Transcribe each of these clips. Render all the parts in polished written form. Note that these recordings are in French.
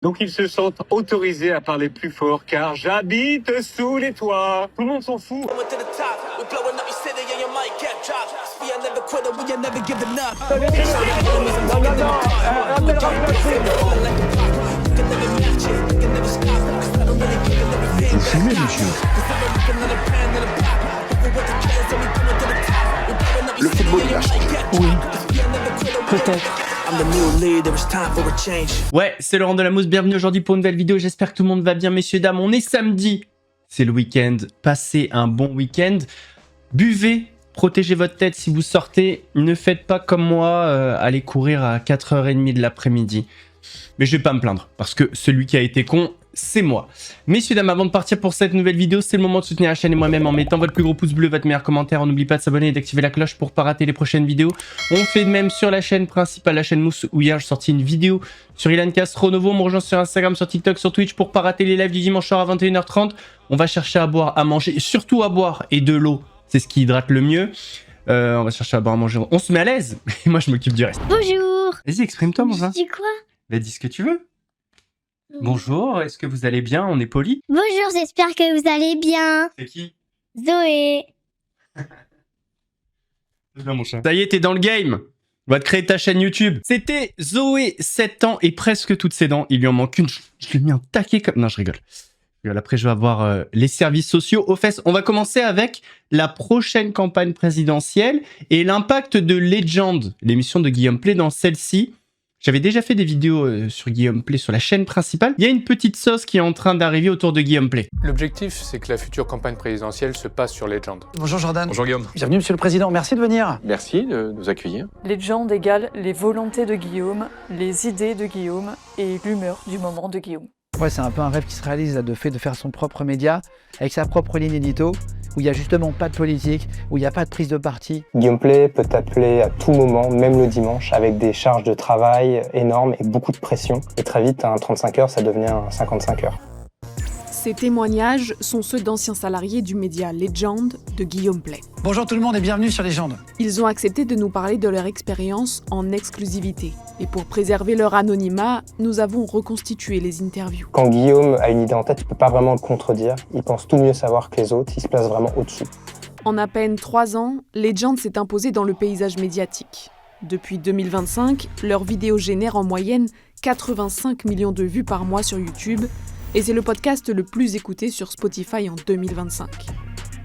Donc ils se sentent autorisés à parler plus fort car j'habite sous les toits. Tout le monde s'en fout. Vous fumez, monsieur? Le football, il a changé. Oui, peut-être. Ouais, c'est Laurent Delamousse, bienvenue aujourd'hui pour une nouvelle vidéo, j'espère que tout le monde va bien, messieurs, dames, on est samedi, c'est le week-end, passez un bon week-end, buvez, protégez votre tête si vous sortez, ne faites pas comme moi, allez courir à 4h30 de l'après-midi, mais je vais pas me plaindre, parce que celui qui a été con, c'est moi. Messieurs, dames, avant de partir pour cette nouvelle vidéo, c'est le moment de soutenir la chaîne et moi-même en mettant votre plus gros pouce bleu, votre meilleur commentaire. On n'oublie pas de s'abonner et d'activer la cloche pour pas rater les prochaines vidéos. On fait de même sur la chaîne principale, la chaîne Mousse, où hier j'ai sorti une vidéo sur Ilan Castro Novo. On me rejoint sur Instagram, sur TikTok, sur Twitch pour pas rater les lives du dimanche soir à 21h30. On va chercher à boire, à manger, et surtout à boire et de l'eau. C'est ce qui hydrate le mieux. On va chercher à boire, à manger. On se met à l'aise. Et moi, je m'occupe du reste. Bonjour. Vas-y, exprime-toi, mon gars. Tu dis quoi? Bah, dis ce que tu veux. Bonjour, est-ce que vous allez bien? On est poli? Bonjour, j'espère que vous allez bien. C'est qui? Zoé. Mon chat. Ça y est, t'es dans le game. On va te créer ta chaîne YouTube. C'était Zoé, 7 ans et presque toutes ses dents. Il lui en manque une. Je lui ai mis un taquet comme... Non, je rigole. Après, je vais avoir les services sociaux aux fesses. On va commencer avec la prochaine campagne présidentielle et l'impact de Legend, l'émission de Guillaume Play dans celle-ci. J'avais déjà fait des vidéos sur Guillaume Play sur la chaîne principale. Il y a une petite sauce qui est en train d'arriver autour de Guillaume Play. L'objectif, c'est que la future campagne présidentielle se passe sur Legend. Bonjour Jordan. Bonjour Guillaume. Bienvenue Monsieur le Président, merci de venir. Merci de nous accueillir. Legend égale les volontés de Guillaume, les idées de Guillaume et l'humeur du moment de Guillaume. Ouais, c'est un peu un rêve qui se réalise là, de fait de faire son propre média avec sa propre ligne édito où il n'y a justement pas de politique, où il n'y a pas de prise de parti. Guillaume Play peut t'appeler à tout moment, même le dimanche, avec des charges de travail énormes et beaucoup de pression. Et très vite, un 35 heures, ça devenait un 55 heures. Ces témoignages sont ceux d'anciens salariés du média Legend de Guillaume Play. Bonjour tout le monde et bienvenue sur Légende. Ils ont accepté de nous parler de leur expérience en exclusivité. Et pour préserver leur anonymat, nous avons reconstitué les interviews. Quand Guillaume a une idée en tête, il ne peut pas vraiment le contredire. Il pense tout mieux savoir que les autres, il se place vraiment au-dessus. En à peine 3 ans, Legend s'est imposé dans le paysage médiatique. Depuis 2025, leurs vidéos génèrent en moyenne 85 millions de vues par mois sur YouTube, et c'est le podcast le plus écouté sur Spotify en 2025.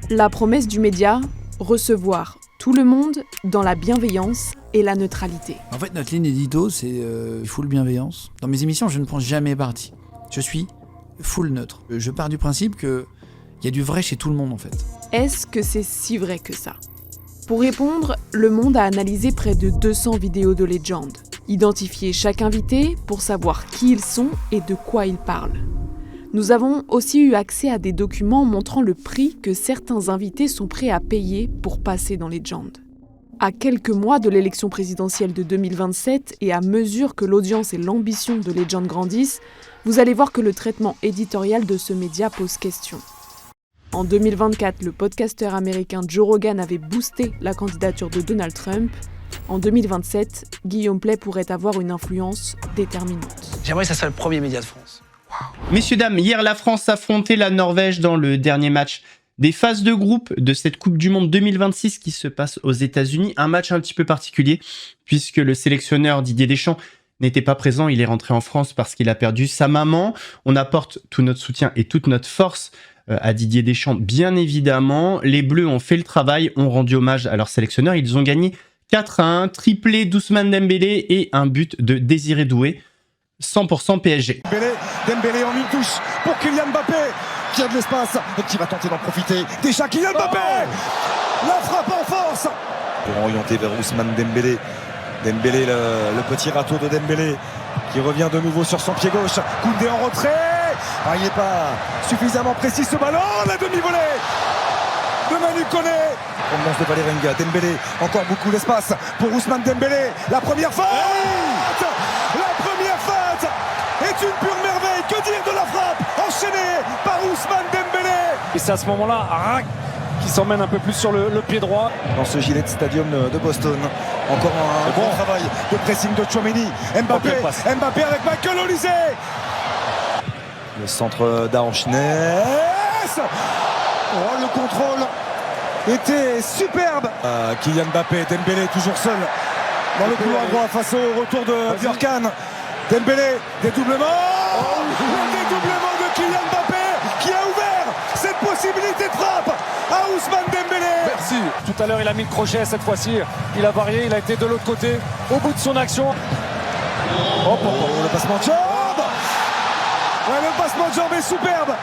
La promesse du média, recevoir tout le monde dans la bienveillance et la neutralité. En fait, notre ligne édito, c'est full bienveillance. Dans mes émissions, je ne prends jamais parti. Je suis full neutre. Je pars du principe qu'il y a du vrai chez tout le monde, en fait. Est-ce que c'est si vrai que ça? Pour répondre, Le Monde a analysé près de 200 vidéos de Legend, identifié chaque invité pour savoir qui ils sont et de quoi ils parlent. Nous avons aussi eu accès à des documents montrant le prix que certains invités sont prêts à payer pour passer dans Legend. À quelques mois de l'élection présidentielle de 2027 et à mesure que l'audience et l'ambition de Legend grandissent, vous allez voir que le traitement éditorial de ce média pose question. En 2024, le podcasteur américain Joe Rogan avait boosté la candidature de Donald Trump. En 2027, Guillaume Play pourrait avoir une influence déterminante. J'aimerais que ça soit le premier média de France. Messieurs, dames, hier, la France affrontait la Norvège dans le dernier match des phases de groupe de cette Coupe du Monde 2026 qui se passe aux États-Unis. Un match un petit peu particulier puisque le sélectionneur Didier Deschamps n'était pas présent. Il est rentré en France parce qu'il a perdu sa maman. On apporte tout notre soutien et toute notre force à Didier Deschamps, bien évidemment. Les Bleus ont fait le travail, ont rendu hommage à leur sélectionneur. Ils ont gagné 4-1, triplé d'Ousmane Dembélé et un but de Désiré Doué. 100% PSG. Dembélé en une touche pour Kylian Mbappé qui a de l'espace et qui va tenter d'en profiter. Déjà Kylian Mbappé, la frappe en force pour orienter vers Ousmane Dembélé. Dembélé, le petit râteau de Dembélé qui revient de nouveau sur son pied gauche. Koundé en retrait. Ah, il n'est pas suffisamment précis ce ballon. La demi-volée de Manu Koné. Provenance de Valerenga. Dembélé, encore beaucoup d'espace pour Ousmane Dembélé. La première faute. La première faute est une pure merveille. Que dire de la frappe enchaînée par Ousmane Dembélé. Et c'est à ce moment-là qui s'emmène un peu plus sur le pied droit. Dans ce Gillette Stadium de Boston. Encore un bon travail de pressing de Tchouaméni. Mbappé avec Michael Olise. Le centre d'Aronchinès. Oh, le contrôle était superbe. Kylian Mbappé, Dembélé toujours seul dans le couloir droit face au retour de Björkan. Dembélé, dédoublement. Le dédoublement de Kylian Mbappé qui a ouvert cette possibilité de frappe à Ousmane Dembélé. Merci. Tout à l'heure, il a mis le crochet. Cette fois-ci, il a varié. Il a été de l'autre côté, au bout de son action. Le passement de jambe. Ouais, le passement de jambe est superbe.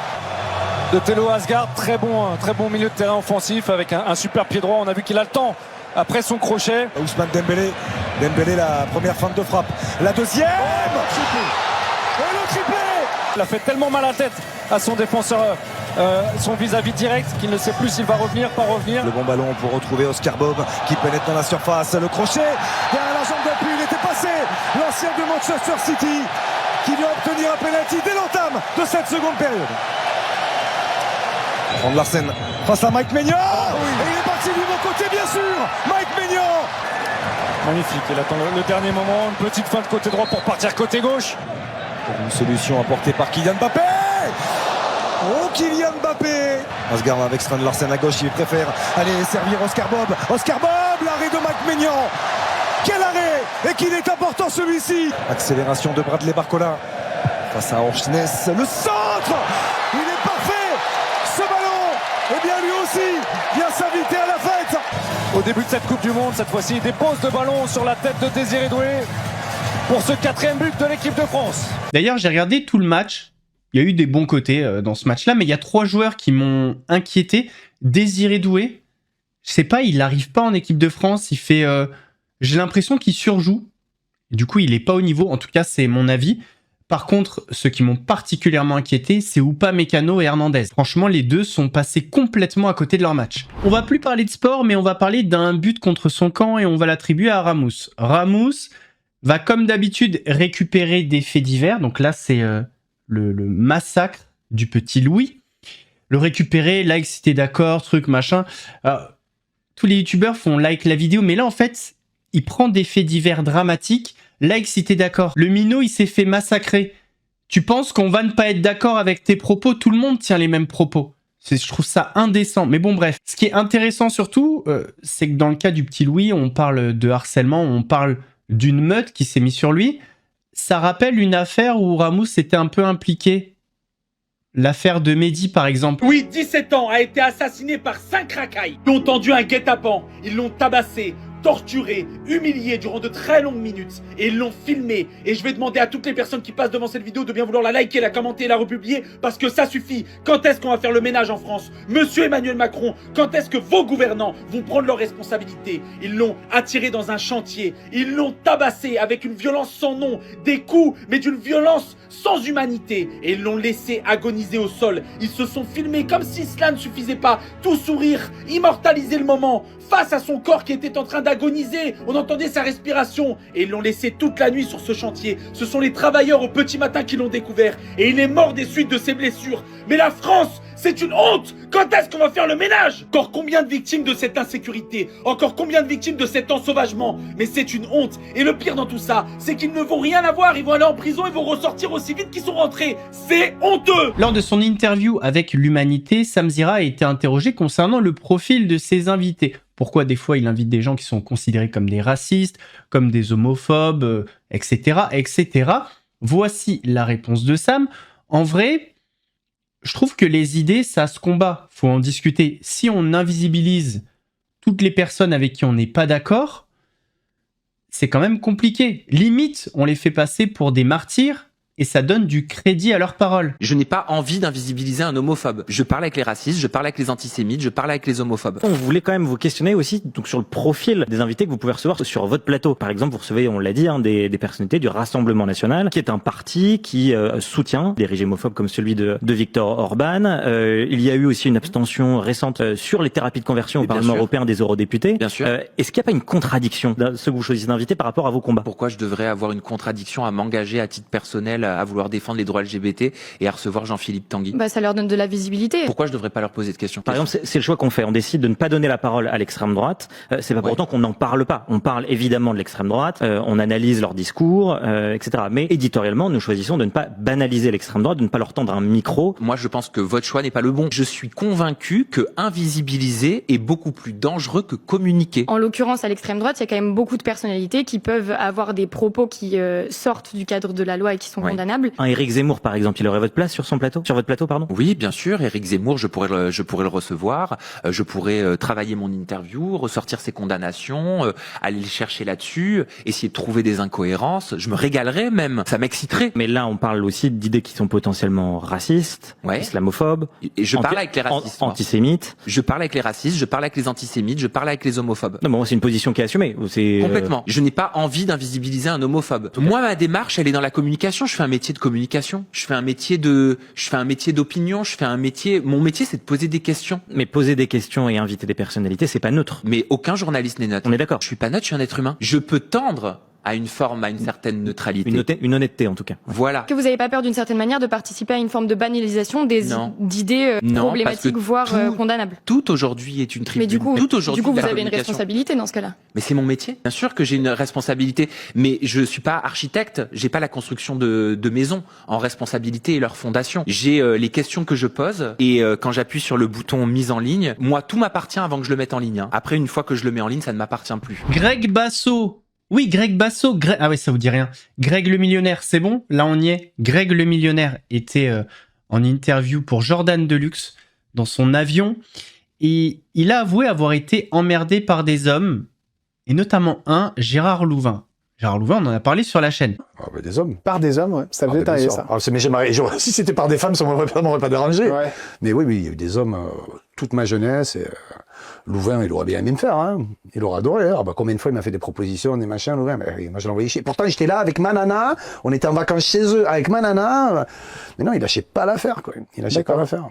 De Thelo Asgard, très bon milieu de terrain offensif avec un super pied droit. On a vu qu'il a le temps après son crochet. Ousmane Dembélé. Dembélé, la première feinte de frappe. La deuxième. Et le triplé. Il a fait tellement mal à la tête à son défenseur, son vis-à-vis direct, qu'il ne sait plus s'il va revenir, pas revenir. Le bon ballon pour retrouver Oscar Bob qui pénètre dans la surface. Le crochet derrière la jambe d'appui, il était passé. L'ancien de Manchester City qui vient obtenir un penalty dès l'entame de cette seconde période. Van Larsen face à Mike Maignan. Et il est parti du bon côté, bien sûr. Mike Maignan. Magnifique, il attend le dernier moment, une petite feinte côté droit pour partir côté gauche. Une solution apportée par Kylian Mbappé. Oh, Kylian Mbappé. Asgard avec Van Larsen à gauche, il préfère aller servir Oscar Bob. Oscar Bob, l'arrêt de Mike Maignan. Quel arrêt. Et qu'il est important celui-ci. Accélération de Bradley Barcola face à Orchness. Le centre. Il est parfait. Ce ballon, eh bien lui aussi vient s'inviter à la fête. Au début de cette Coupe du Monde, cette fois-ci, il dépose de ballon sur la tête de Désiré Doué pour ce 4e but de l'équipe de France. D'ailleurs, j'ai regardé tout le match. Il y a eu des bons côtés dans ce match-là, mais il y a 3 joueurs qui m'ont inquiété. Désiré Doué, je sais pas, il n'arrive pas en équipe de France. Il fait, j'ai l'impression qu'il surjoue. Du coup, il est pas au niveau. En tout cas, c'est mon avis. Par contre, ceux qui m'ont particulièrement inquiété, c'est Upamecano et Hernandez. Franchement, les deux sont passés complètement à côté de leur match. On va plus parler de sport, mais on va parler d'un but contre son camp et on va l'attribuer à Ramos. Ramos va, comme d'habitude, récupérer des faits divers. Donc là, c'est le massacre du petit Louis. Le récupérer, like si t'es d'accord, truc, machin. Alors, tous les youtubeurs font like la vidéo, mais là, en fait, il prend des faits divers dramatiques. Like si t'es d'accord. Le minot, il s'est fait massacrer. Tu penses qu'on va ne pas être d'accord avec tes propos? Tout le monde tient les mêmes propos. Je trouve ça indécent. Mais bon, bref. Ce qui est intéressant surtout, c'est que dans le cas du petit Louis, on parle de harcèlement, on parle d'une meute qui s'est mise sur lui. Ça rappelle une affaire où Ramos était un peu impliqué. L'affaire de Mehdi, par exemple. Oui, 17 ans, a été assassiné par 5 racailles qui ont tendu un guet-apens. Ils l'ont tabassé, torturé, humilié durant de très longues minutes et ils l'ont filmé. Et je vais demander à toutes les personnes qui passent devant cette vidéo de bien vouloir la liker, la commenter et la republier parce que ça suffit. Quand est-ce qu'on va faire le ménage en France? Monsieur Emmanuel Macron, quand est-ce que vos gouvernants vont prendre leurs responsabilités? Ils l'ont attiré dans un chantier, ils l'ont tabassé avec une violence sans nom, des coups, mais d'une violence sans humanité, et ils l'ont laissé agoniser au sol. Ils se sont filmés comme si cela ne suffisait pas, tout sourire, immortaliser le moment face à son corps qui était en train d'agoniser. On entendait sa respiration et ils l'ont laissé toute la nuit sur ce chantier. Ce sont les travailleurs au petit matin qui l'ont découvert et il est mort des suites de ses blessures. Mais la France, c'est une honte! Quand est-ce qu'on va faire le ménage? Encore combien de victimes de cette insécurité? Encore combien de victimes de cet ensauvagement? Mais c'est une honte. Et le pire dans tout ça, c'est qu'ils ne vont rien avoir. Ils vont aller en prison, ils vont ressortir aussi vite qu'ils sont rentrés. C'est honteux! Lors de son interview avec l'Humanité, Samzira a été interrogé concernant le profil de ses invités. Pourquoi des fois il invite des gens qui sont considérés comme des racistes, comme des homophobes, etc., etc. Voici la réponse de Sam. En vrai, je trouve que les idées, ça se combat. Faut en discuter. Si on invisibilise toutes les personnes avec qui on n'est pas d'accord, c'est quand même compliqué. Limite, on les fait passer pour des martyrs et ça donne du crédit à leurs paroles. Je n'ai pas envie d'invisibiliser un homophobe. Je parle avec les racistes, je parle avec les antisémites, je parle avec les homophobes. On voulait quand même vous questionner aussi donc sur le profil des invités que vous pouvez recevoir sur votre plateau. Par exemple, vous recevez, on l'a dit, des personnalités du Rassemblement National, qui est un parti qui soutient des régimes homophobes comme celui de Viktor Orban. Il y a eu aussi une abstention récente sur les thérapies de conversion au Parlement européen des eurodéputés. Bien sûr. Est-ce qu'il n'y a pas une contradiction de ce que vous choisissez d'inviter par rapport à vos combats? Pourquoi je devrais avoir une contradiction à m'engager à titre personnel à vouloir défendre les droits LGBT et à recevoir Jean-Philippe Tanguy? Bah, ça leur donne de la visibilité. Pourquoi je devrais pas leur poser de questions? Par exemple, c'est le choix qu'on fait. On décide de ne pas donner la parole à l'extrême droite. C'est pas pour autant qu'on n'en parle pas. On parle évidemment de l'extrême droite, on analyse leur discours, etc. Mais éditorialement, nous choisissons de ne pas banaliser l'extrême droite, de ne pas leur tendre un micro. Moi, je pense que votre choix n'est pas le bon. Je suis convaincu que invisibiliser est beaucoup plus dangereux que communiquer. En l'occurrence, à l'extrême droite, il y a quand même beaucoup de personnalités qui peuvent avoir des propos qui sortent du cadre de la loi et qui sont condamnables. Un Éric Zemmour, par exemple, il aurait votre place sur son plateau, sur votre plateau, pardon? Oui, bien sûr. Éric Zemmour, je pourrais le recevoir. Je pourrais travailler mon interview, ressortir ses condamnations, aller le chercher là-dessus, essayer de trouver des incohérences. Je me régalerais même. Ça m'exciterait. Mais là, on parle aussi d'idées qui sont potentiellement racistes, islamophobes. Et je parle avec les racistes. Antisémites. Je parle avec les racistes, je parle avec les antisémites, je parle avec les homophobes. Non, bon, c'est une position qui est assumée. Complètement. Je n'ai pas envie d'invisibiliser un homophobe. Moi, ma démarche, elle est dans la communication. Je fais un métier de communication. Je fais un métier d'opinion. Mon métier, c'est de poser des questions. Mais poser des questions et inviter des personnalités, c'est pas neutre. Mais aucun journaliste n'est neutre. On est d'accord. Je suis pas neutre, je suis un être humain. Je peux tendre à une certaine neutralité. Une honnêteté, en tout cas. Voilà. Que vous n'avez pas peur d'une certaine manière de participer à une forme de banalisation d'idées problématiques, voire condamnables? Tout aujourd'hui est une tribune. Mais du coup, vous avez une communication. responsabilité dans ce cas-là. Mais c'est mon métier. Bien sûr que j'ai une responsabilité. Mais je suis pas architecte. J'ai pas la construction de maisons en responsabilité et leur fondation. J'ai les questions que je pose et quand j'appuie sur le bouton mise en ligne, moi, tout m'appartient avant que je le mette en ligne. Après, une fois que je le mets en ligne, ça ne m'appartient plus. Greg Basso. Oui, Greg Basso. Ah ouais, ça vous dit rien. Greg le millionnaire, c'est bon? Là, on y est. Greg le millionnaire était en interview pour Jordan Deluxe dans son avion. Et il a avoué avoir été emmerdé par des hommes, et notamment un, Gérard Louvain. Gérard Louvain, on en a parlé sur la chaîne. Ah bah des hommes. Par des hommes, ouais. Ça devait arriver, ça. Ah, si c'était par des femmes, ça m'aurait pas dérangé. Ouais. Mais oui, il y a eu des hommes toute ma jeunesse. Et, Louvain, il aurait bien aimé me faire. Hein. Il aurait adoré. Ah bah, combien de fois il m'a fait des propositions, des machins, Louvain. Mais moi, je l'envoyais chier. Pourtant, j'étais là avec ma nana. On était en vacances chez eux avec ma nana. Mais non, il lâchait pas l'affaire, quoi. Il lâchait pas l'affaire.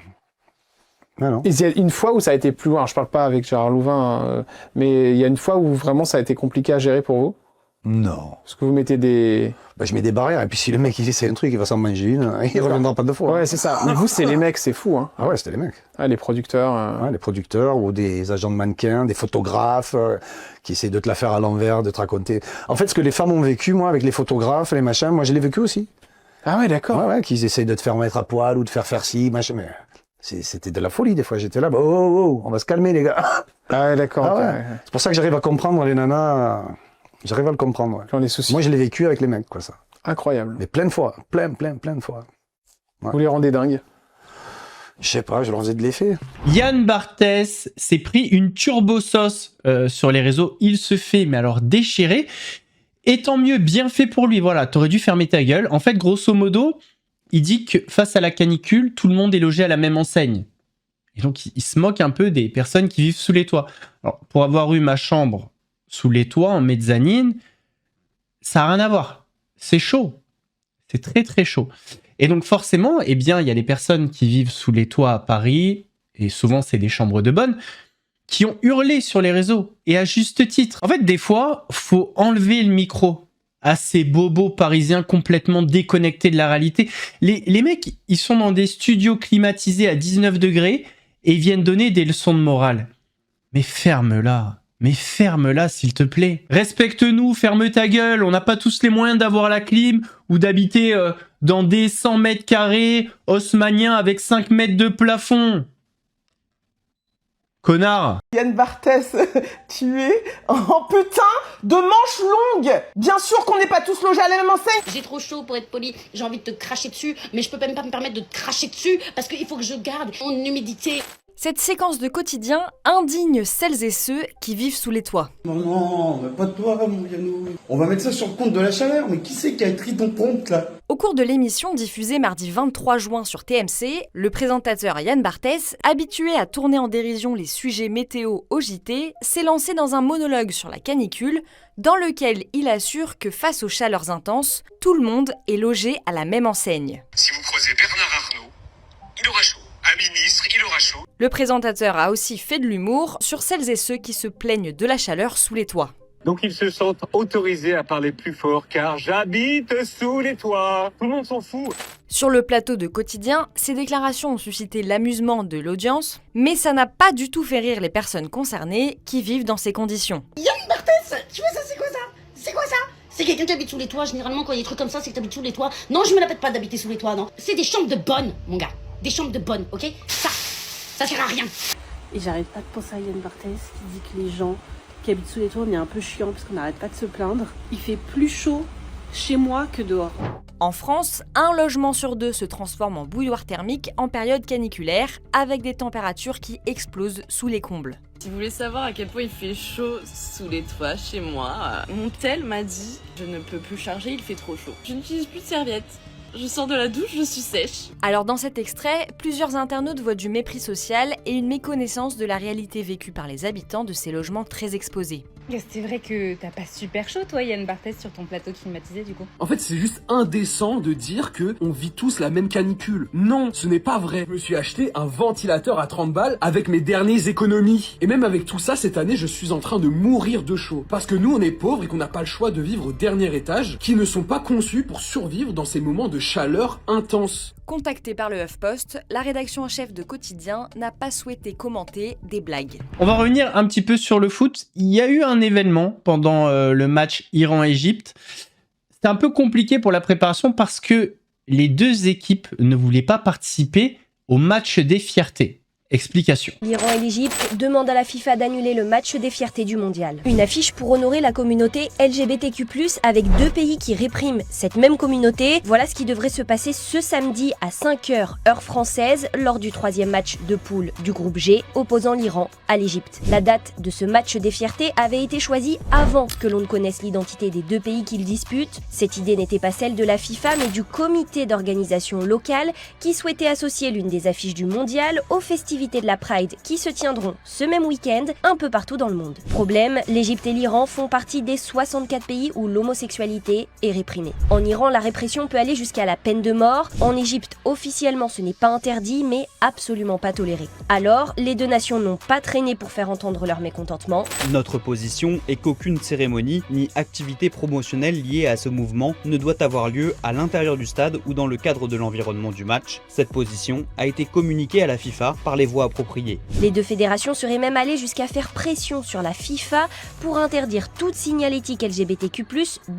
Ah non. Et il y a une fois où ça a été plus loin. Je parle pas avec Gérard Louvain, mais il y a une fois où vraiment ça a été compliqué à gérer pour vous? Non. Parce que vous mettez des... Bah, je mets des barrières, et puis si le mec il dit c'est un truc, il va s'en manger une, il reviendra pas deux fois. Ouais, c'est ça. Mais vous, c'est les mecs, c'est fou, hein. Ah ouais, c'était les mecs. Ah, les producteurs. Ouais, les producteurs, ou des agents de mannequins, des photographes, qui essaient de te la faire à l'envers, de te raconter. En fait, ce que les femmes ont vécu, moi, avec les photographes, les machins, moi, je l'ai vécu aussi. Ah ouais, d'accord. Ouais, qu'ils essayent de te faire mettre à poil, ou de faire ci, machin, mais... C'était de la folie, des fois. J'étais là, on va se calmer, les gars. Ah ouais, d'accord. Ah, okay. ouais. C'est pour ça que j'arrive à comprendre les nanas. J'arrive à le comprendre, ouais. Quand les soucis. Moi, je l'ai vécu avec les mecs, quoi, ça. Incroyable. Mais plein de fois. Plein de fois. Ouais. Vous les rendez dingues? Je sais pas, je leur faisais de l'effet. Yann Barthès s'est pris une turbo sauce sur les réseaux. Il se fait, mais alors déchiré. Et tant mieux, bien fait pour lui. Voilà, t'aurais dû fermer ta gueule. En fait, grosso modo, il dit que face à la canicule, tout le monde est logé à la même enseigne. Et donc, il se moque un peu des personnes qui vivent sous les toits. Alors, pour avoir eu ma chambre sous les toits, en mezzanine, ça n'a rien à voir. C'est chaud. C'est très, très chaud. Et donc, forcément, eh bien, il y a les personnes qui vivent sous les toits à Paris, et souvent, c'est des chambres de bonne, qui ont hurlé sur les réseaux, et à juste titre. En fait, des fois, faut enlever le micro à ces bobos parisiens complètement déconnectés de la réalité. Les mecs, ils sont dans des studios climatisés à 19 degrés et ils viennent donner des leçons de morale. Mais ferme-la. Mais ferme-la, s'il te plaît. Respecte-nous, ferme ta gueule. On n'a pas tous les moyens d'avoir la clim ou d'habiter dans des 100 mètres carrés haussmanniens avec 5 mètres de plafond. Connard. Yann Barthès, tué en putain de manches longues. Bien sûr qu'on n'est pas tous logés à la même enseigne. J'ai trop chaud pour être poli, j'ai envie de te cracher dessus, mais je peux même pas me permettre de te cracher dessus parce qu'il faut que je garde mon humidité. Cette séquence de quotidien indigne celles et ceux qui vivent sous les toits. Non, pas de toi, mon Yannou. On va mettre ça sur le compte de la chaleur, mais qui c'est qui a écrit ton compte, là? Au cours de l'émission diffusée mardi 23 juin sur TMC, le présentateur Yann Barthès, habitué à tourner en dérision les sujets météo au JT, s'est lancé dans un monologue sur la canicule, dans lequel il assure que face aux chaleurs intenses, tout le monde est logé à la même enseigne. Si vous croisez Bernard Arnault, il aura chaud. Un ministre, il aura chaud. Le présentateur a aussi fait de l'humour sur celles et ceux qui se plaignent de la chaleur sous les toits. Donc ils se sentent autorisés à parler plus fort car j'habite sous les toits. Tout le monde s'en fout. Sur le plateau de Quotidien, ces déclarations ont suscité l'amusement de l'audience, mais ça n'a pas du tout fait rire les personnes concernées qui vivent dans ces conditions. Yann Barthès, tu vois ça, c'est quoi ça? C'est quoi ça? C'est quelqu'un qui habite sous les toits. Généralement, quand il y a des trucs comme ça, c'est que t'habites sous les toits. Non, je me la pète pas d'habiter sous les toits, non. C'est des chambres de bonne, mon gars. Des chambres de bonne, ok? Ça sert à rien. Et j'arrête pas de penser à Yann Barthès qui dit que les gens qui habitent sous les toits, on est un peu chiant parce qu'on n'arrête pas de se plaindre. Il fait plus chaud chez moi que dehors. En France, un logement sur deux se transforme en bouilloire thermique en période caniculaire, avec des températures qui explosent sous les combles. Si vous voulez savoir à quel point il fait chaud sous les toits chez moi, mon tel m'a dit « Je ne peux plus charger, il fait trop chaud. Je n'utilise plus de serviettes. Je sors de la douche, je suis sèche. » Alors dans cet extrait, plusieurs internautes voient du mépris social et une méconnaissance de la réalité vécue par les habitants de ces logements très exposés. C'est vrai que t'as pas super chaud toi Yann Barthès sur ton plateau climatisé du coup. En fait c'est juste indécent de dire que on vit tous la même canicule. Non, ce n'est pas vrai. Je me suis acheté un ventilateur à 30 balles avec mes dernières économies. Et même avec tout ça, cette année je suis en train de mourir de chaud. Parce que nous on est pauvres et qu'on n'a pas le choix de vivre au dernier étage, qui ne sont pas conçus pour survivre dans ces moments de chaleur intense. Contactée par le HuffPost, la rédaction en chef de Quotidien n'a pas souhaité commenter des blagues. On va revenir un petit peu sur le foot. Il y a eu un événement pendant le match Iran-Égypte. C'était un peu compliqué pour la préparation parce que les deux équipes ne voulaient pas participer au match des fiertés. Explication. L'Iran et l'Égypte demandent à la FIFA d'annuler le match des fiertés du mondial. Une affiche pour honorer la communauté LGBTQ+, avec deux pays qui répriment cette même communauté. Voilà ce qui devrait se passer ce samedi à 5h, heure française, lors du 3e match de poule du groupe G, opposant l'Iran à l'Égypte. La date de ce match des fiertés avait été choisie avant que l'on ne connaisse l'identité des deux pays qu'ils disputent. Cette idée n'était pas celle de la FIFA, mais du comité d'organisation local qui souhaitait associer l'une des affiches du mondial au festival de la Pride qui se tiendront ce même week-end un peu partout dans le monde. Problème, l'Égypte et l'Iran font partie des 64 pays où l'homosexualité est réprimée. En Iran, la répression peut aller jusqu'à la peine de mort. En Égypte, officiellement, ce n'est pas interdit, mais absolument pas toléré. Alors, les deux nations n'ont pas traîné pour faire entendre leur mécontentement. Notre position est qu'aucune cérémonie ni activité promotionnelle liée à ce mouvement ne doit avoir lieu à l'intérieur du stade ou dans le cadre de l'environnement du match. Cette position a été communiquée à la FIFA par les voies appropriées. Les deux fédérations seraient même allées jusqu'à faire pression sur la FIFA pour interdire toute signalétique LGBTQ+,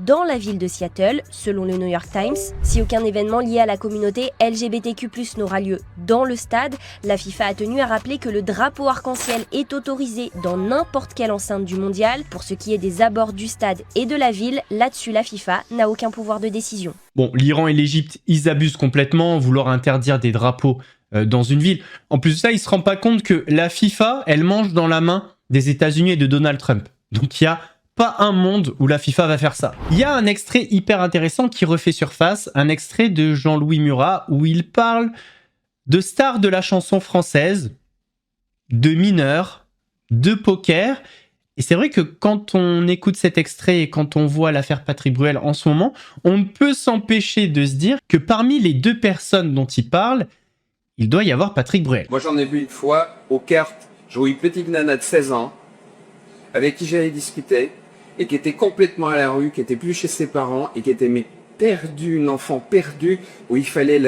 dans la ville de Seattle, selon le New York Times. Si aucun événement lié à la communauté LGBTQ+, n'aura lieu dans le stade, la FIFA a tenu à rappeler que le drapeau arc-en-ciel est autorisé dans n'importe quelle enceinte du mondial. Pour ce qui est des abords du stade et de la ville, là-dessus la FIFA n'a aucun pouvoir de décision. Bon, l'Iran et l'Égypte, ils abusent complètement, vouloir interdire des drapeaux dans une ville. En plus de ça, ils se rendent pas compte que la FIFA, elle mange dans la main des États-Unis et de Donald Trump. Donc il y a pas un monde où la FIFA va faire ça. Il y a un extrait hyper intéressant qui refait surface, un extrait de Jean-Louis Murat où il parle de stars de la chanson française, de mineurs, de poker. Et c'est vrai que quand on écoute cet extrait et quand on voit l'affaire Patrick Bruel en ce moment, on ne peut s'empêcher de se dire que parmi les deux personnes dont il parle, il doit y avoir Patrick Bruel. Moi j'en ai vu une fois aux cartes, je jouais une petite nana de 16 ans avec qui j'avais discuté et qui était complètement à la rue, qui était plus chez ses parents et qui était perdue, une enfant perdue où il fallait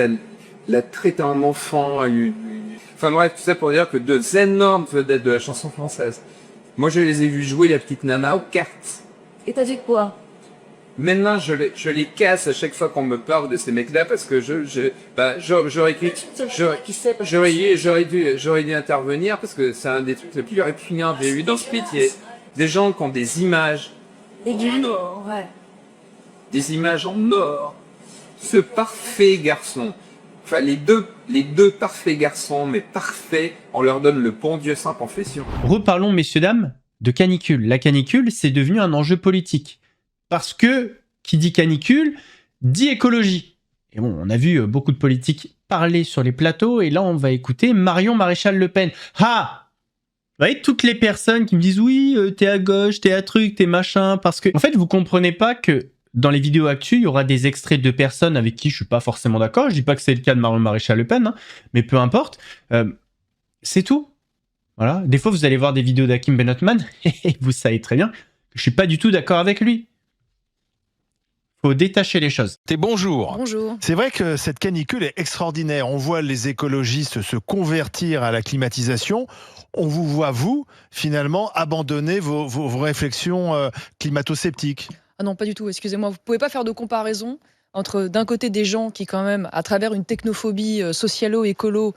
la traiter en enfant. Enfin bref, tout ça pour dire que deux énormes vedettes de la chanson française. Moi je les ai vus jouer la petite nana aux cartes. Et t'as dit quoi? Maintenant, je les casse à chaque fois qu'on me parle de ces mecs-là parce que j'aurais dû intervenir parce que c'est un des trucs les plus répugnants que j'ai eu dans ce métier. Des gens qui ont des images en or, ouais. Des images en or. Ce parfait garçon. Enfin, les deux parfaits garçons, mais parfaits, on leur donne le bon Dieu sans confession. Reparlons, messieurs, dames, de canicule. La canicule, c'est devenu un enjeu politique. Parce que, qui dit canicule, dit écologie. Et bon, on a vu beaucoup de politiques parler sur les plateaux, et là, on va écouter Marion Maréchal Le Pen. Ah! Vous voyez, toutes les personnes qui me disent « Oui, t'es à gauche, t'es à truc, t'es machin », parce que, en fait, vous comprenez pas que dans les vidéos actu, il y aura des extraits de personnes avec qui je suis pas forcément d'accord. Je dis pas que c'est le cas de Marion Maréchal Le Pen, hein, mais peu importe. C'est tout. Voilà. Des fois, vous allez voir des vidéos d'Hakim Benotman, et vous savez très bien Je suis pas du tout d'accord avec lui. Faut détacher les choses. Bonjour. Bonjour. C'est vrai que cette canicule est extraordinaire. On voit les écologistes se convertir à la climatisation. On vous voit, vous, finalement, abandonner vos réflexions climato-sceptiques. Ah non, pas du tout, excusez-moi. Vous pouvez pas faire de comparaison entre, d'un côté, des gens qui, quand même, à travers une technophobie socialo-écolo,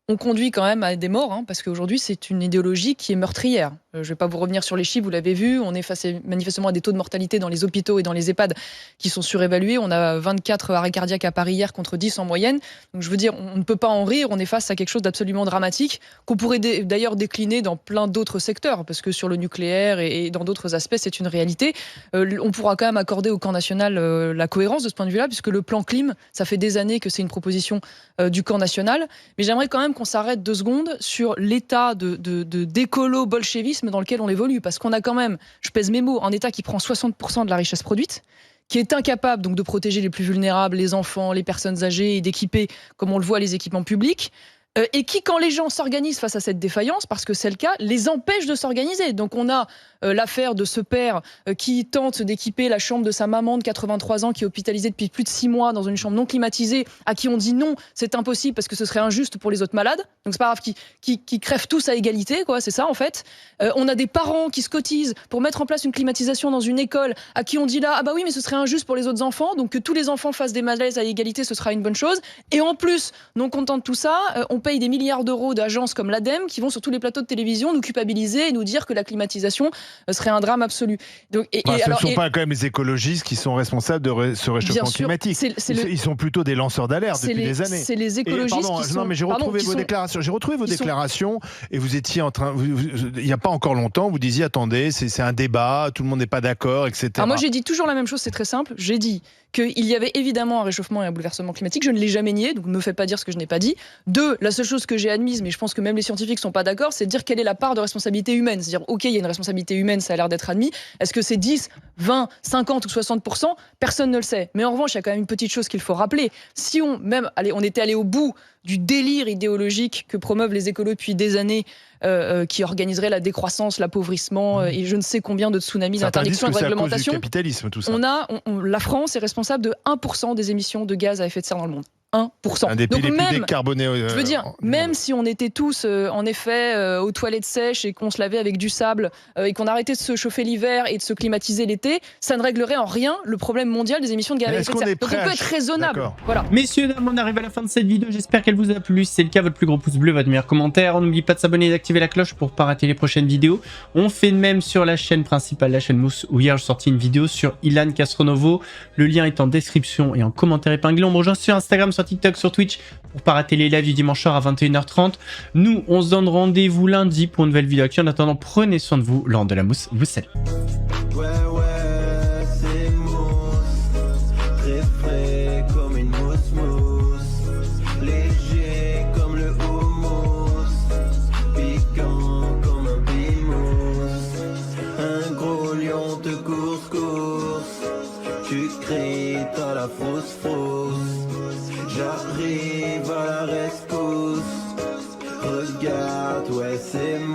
on conduit quand même à des morts, hein, parce qu'aujourd'hui, c'est une idéologie qui est meurtrière. Je ne vais pas vous revenir sur les chiffres, vous l'avez vu, on est face manifestement à des taux de mortalité dans les hôpitaux et dans les EHPAD qui sont surévalués. On a 24 arrêts cardiaques à Paris hier contre 10 en moyenne. Donc je veux dire, on ne peut pas en rire, on est face à quelque chose d'absolument dramatique, qu'on pourrait d'ailleurs décliner dans plein d'autres secteurs, parce que sur le nucléaire et dans d'autres aspects, c'est une réalité. On pourra quand même accorder au camp national la cohérence de ce point de vue-là, puisque le plan clim, ça fait des années que c'est une proposition du camp national. Mais j'aimerais quand même qu'on s'arrête 2 secondes sur l'état d'écolo-bolchevisme dans lequel on évolue, parce qu'on a quand même, je pèse mes mots, un État qui prend 60% de la richesse produite, qui est incapable donc de protéger les plus vulnérables, les enfants, les personnes âgées, et d'équiper, comme on le voit, les équipements publics, et qui, quand les gens s'organisent face à cette défaillance, parce que c'est le cas, les empêche de s'organiser. Donc on a l'affaire de ce père qui tente d'équiper la chambre de sa maman de 83 ans qui est hospitalisée depuis plus de 6 mois dans une chambre non climatisée, à qui on dit non, c'est impossible parce que ce serait injuste pour les autres malades. Donc c'est pas grave, qui crèvent tous à égalité, quoi, c'est ça en fait. On a des parents qui se cotisent pour mettre en place une climatisation dans une école, à qui on dit là, ah bah oui, mais ce serait injuste pour les autres enfants, donc que tous les enfants fassent des malaises à égalité, ce sera une bonne chose. Et en plus, non content de tout ça, on paye des milliards d'euros d'agences comme l'ADEME qui vont sur tous les plateaux de télévision nous culpabiliser et nous dire que la climatisation serait un drame absolu. Donc, ce ne sont pas quand même les écologistes qui sont responsables de ce réchauffement climatique. Ils sont plutôt des lanceurs d'alerte depuis des années. C'est les écologistes qui sont... Non, mais j'ai retrouvé vos déclarations. J'ai retrouvé vos déclarations et vous étiez en train... Il n'y a pas encore longtemps, vous disiez, attendez, c'est un débat, tout le monde n'est pas d'accord, etc. Alors moi, j'ai dit toujours la même chose, c'est très simple. J'ai dit qu'il y avait évidemment un réchauffement et un bouleversement climatique. Je ne l'ai jamais nié, donc ne me faites pas dire ce que je n'ai pas dit. 2, la seule chose que j'ai admise, mais je pense que même les scientifiques ne sont pas d'accord, c'est de dire quelle est la part de responsabilité humaine. C'est-à-dire, ok, il y a une responsabilité humaine, ça a l'air d'être admis. Est-ce que c'est 10, 20, 50 ou 60%? Personne ne le sait. Mais en revanche, il y a quand même une petite chose qu'il faut rappeler. Si on était allé au bout du délire idéologique que promeuvent les écolos depuis des années, qui organiserait la décroissance, l'appauvrissement et je ne sais combien de tsunamis d'interdiction de réglementation. C'est à cause du capitalisme, tout ça. La France est responsable de 1% des émissions de gaz à effet de serre dans le monde. 1%. Un des pays les plus décarbonés. Je veux dire, même si on était tous, en effet, aux toilettes sèches et qu'on se lavait avec du sable et qu'on arrêtait de se chauffer l'hiver et de se climatiser l'été, ça ne réglerait en rien le problème mondial des émissions de gaz à effet de serre. Donc on peut être raisonnable. Voilà. Messieurs, dames, on arrive à la fin de cette vidéo. J'espère qu'elle vous a plu. Si c'est le cas, votre plus gros pouce bleu, votre meilleur commentaire. N'oubliez pas de s'abonner et d'activer la cloche pour ne pas rater les prochaines vidéos. On fait de même sur la chaîne principale, la chaîne Mousse, où hier j'ai sorti une vidéo sur Ilan Castronovo. Le lien est en description et en commentaire épinglé. On me rejoint sur Instagram, sur TikTok, sur Twitch pour pas rater les lives du dimanche soir à 21h30. Nous, on se donne rendez-vous lundi pour une nouvelle vidéo. En attendant, prenez soin de vous. Laurent de la Mousse vous salue. J'arrive à la rescousse. Regarde, ouais, c'est moi.